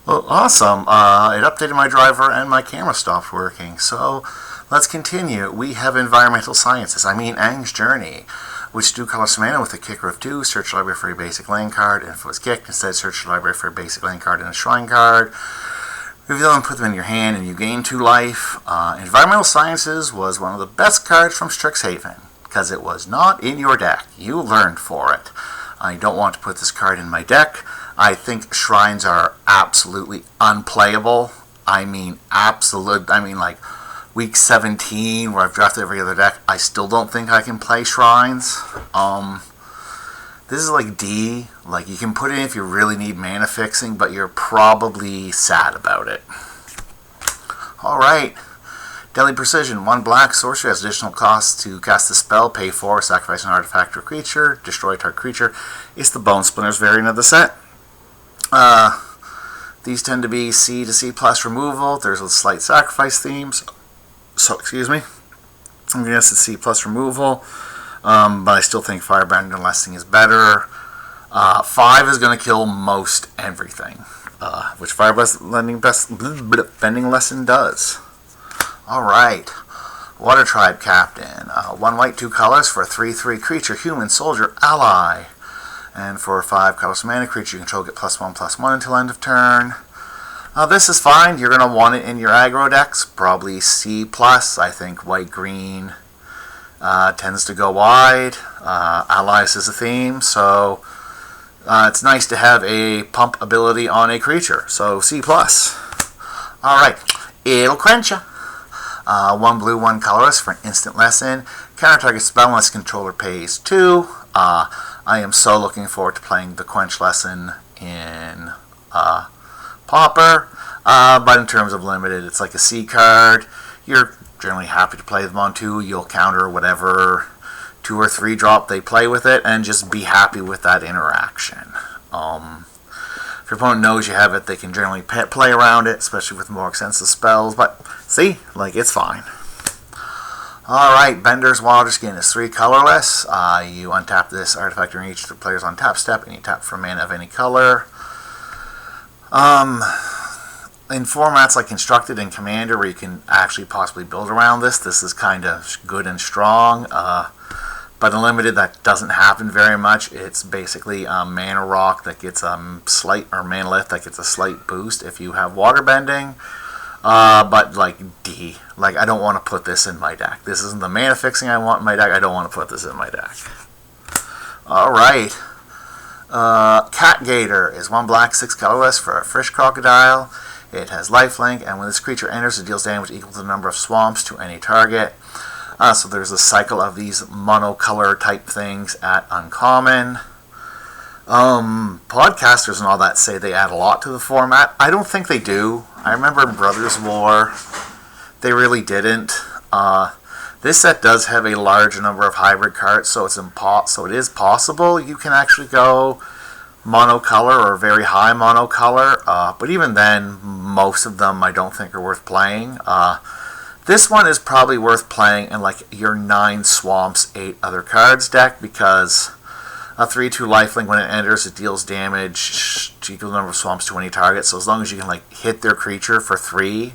Well, awesome. It updated my driver and my camera stopped working. So let's continue. We have environmental sciences. Aang's Journey, which do color mana with a kicker of 2. Search the library for a basic land card, and if it was kicked, instead search the library for a basic land card and a shrine card. Reveal them, put them in your hand, and you gain 2 life. Environmental Sciences was one of the best cards from Strixhaven, because it was not in your deck. You learned for it. I don't want to put this card in my deck. I think shrines are absolutely unplayable. Like week 17, where I've drafted every other deck, I still don't think I can play shrines. This is like D. Like, you can put it in if you really need mana fixing, but you're probably sad about it. Alright. Deadly Precision. 1 black sorcery has additional costs to cast a spell. Pay 4, sacrifice an artifact or creature. Destroy a target creature. It's the Bone Splinters variant of the set. These tend to be C to C plus removal. There's a slight sacrifice themes. So, excuse me. I'm going to guess it's C plus removal. But I still think Firebrand and Lesson is better. 5 is going to kill most everything, which Firebending Lesson does. Alright. Water Tribe Captain. 1 white, 2 colors for a 3/3 creature, human, soldier, ally. And for 5 colors mana creature, you control, get +1/+1 until end of turn. This is fine. You're going to want it in your aggro decks. Probably C+. I think white-green tends to go wide. Allies is a theme, so it's nice to have a pump ability on a creature. So C+. Alright. It'll quench ya. 1 blue, 1 colorless for an instant lesson. Counter target spell unless controller pays 2. I am so looking forward to playing the Quench lesson in Pauper. But in terms of limited, it's like a C card. You're generally happy to play them on 2. You'll counter whatever 2 or 3 drop they play with it and just be happy with that interaction. If your opponent knows you have it, they can generally play around it, especially with more extensive spells. But see, like, it's fine. Alright, Bender's Waterskin is 3 colorless. You untap this artifact during each of the player's on tap step, and you tap for mana of any color. In formats like Constructed and Commander, where you can actually possibly build around this is kind of good and strong. But in Limited, that doesn't happen very much. It's basically a Mana Rock that gets a slight, or Mana Lift that gets a slight boost if you have Waterbending. But like D, like, I don't want to put this in my deck. This isn't the mana fixing I want in my deck. I don't want to put this in my deck. Alright. Cat Gator is 1 black, 6 colorless for a Fish Crocodile. It has lifelink, and when this creature enters, it deals damage equal to the number of swamps to any target. So there's a cycle of these monocolor type things at uncommon. Podcasters and all that say they add a lot to the format. I don't think they do. I remember in Brothers War, they really didn't. This set does have a large number of hybrid cards, so it is possible you can actually go monocolor or very high monocolor. But even then, most of them I don't think are worth playing. This one is probably worth playing in like your 9 swamps, 8 other cards deck, because a 3/2 lifelink, when it enters, it deals damage to equal the number of swamps to any target. So as long as you can like hit their creature for 3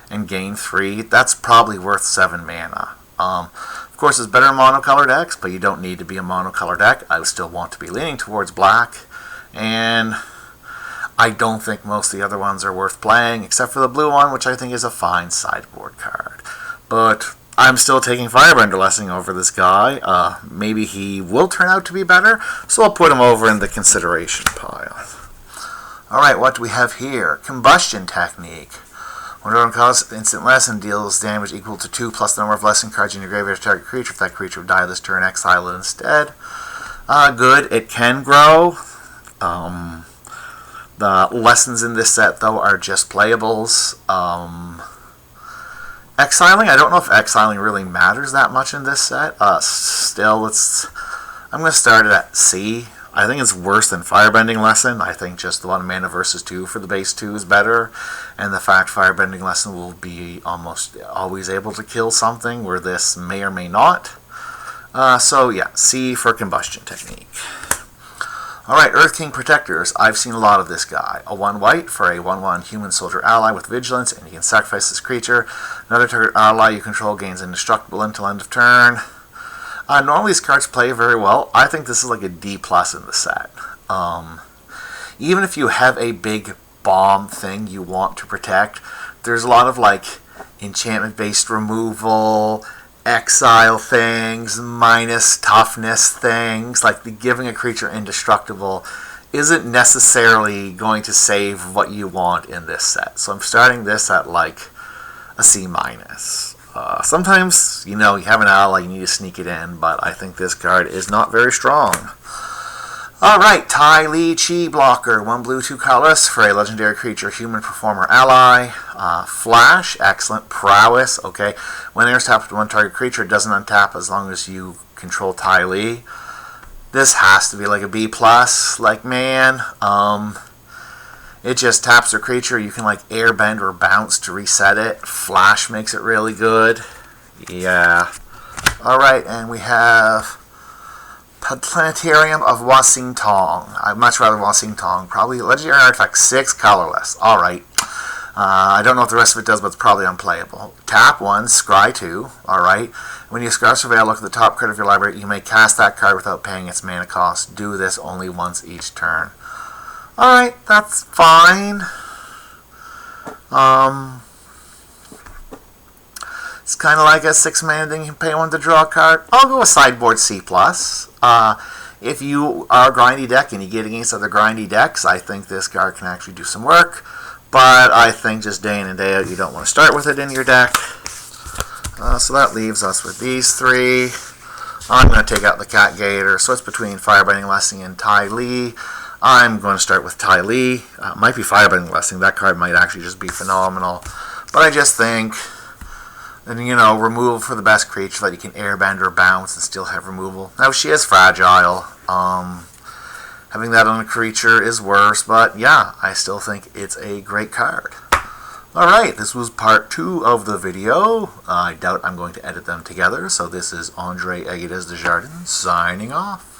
and gain 3, that's probably worth 7 mana. Of course, it's better in monocolor decks, but you don't need to be a monocolor deck. I would still want to be leaning towards black, and I don't think most of the other ones are worth playing, except for the blue one, which I think is a fine sideboard card. But I'm still taking Firebender Lesson over this guy. Maybe he will turn out to be better, so I'll put him over in the consideration pile. Alright, what do we have here? Combustion Technique. When it costs instant lesson, deals damage equal to 2 plus the number of lesson cards in your graveyard to target creature. If that creature would die this turn, exile it instead. Good. It can grow. The lessons in this set, though, are just playables. Exiling, I don't know if exiling really matters that much in this set. Still, I'm going to start it at C. I think it's worse than Firebending Lesson. I think just the 1 mana versus 2 for the base 2 is better. And the fact Firebending Lesson will be almost always able to kill something, where this may or may not. So yeah, C for Combustion Technique. Alright, Earth King Protectors. I've seen a lot of this guy. A 1 white for a 1/1 human soldier ally with vigilance, and you can sacrifice this creature. Another target ally you control gains indestructible until end of turn. Normally these cards play very well. I think this is like a D+ in the set. Even if you have a big bomb thing you want to protect, there's a lot of like enchantment-based removal, exile things, minus toughness things, like the giving a creature indestructible isn't necessarily going to save what you want in this set. So I'm starting this at like a C-. Sometimes, you have an ally, you need to sneak it in, but I think this card is not very strong. Alright, TLA Chi Blocker, 1 blue, 2 colorless for a legendary creature, human performer ally. Flash, excellent. Prowess, okay. When there's tapped to one target creature, it doesn't untap as long as you control TLA. This has to be like a B+. Like, man, it just taps a creature. You can like airbend or bounce to reset it. Flash makes it really good. Yeah. Alright, and we have Planetarium of Wasing Tong. I'd much rather Wasing Tong. Probably legendary artifact, 6 colorless. Alright. I don't know what the rest of it does, but it's probably unplayable. Tap 1, scry 2. Alright. When you scry Surveil, look at the top card of your library. You may cast that card without paying its mana cost. Do this only once each turn. Alright, that's fine. It's kind of like a 6-mana thing. You can pay 1 to draw a card. I'll go with sideboard C+. If you are a grindy deck and you get against other grindy decks, I think this card can actually do some work. But I think just day in and day out, you don't want to start with it in your deck. So that leaves us with these 3. I'm going to take out the Cat Gator. So it's between Firebinding Blessing and TLA. I'm going to start with TLA. Might be Firebinding Blessing. That card might actually just be phenomenal. But I just think, and removal for the best creature that you can airbend or bounce and still have removal. Now, she is fragile. Having that on a creature is worse, but yeah, I still think it's a great card. Alright, this was part 2 of the video. I doubt I'm going to edit them together, so this is Andre Aguirre Desjardins signing off.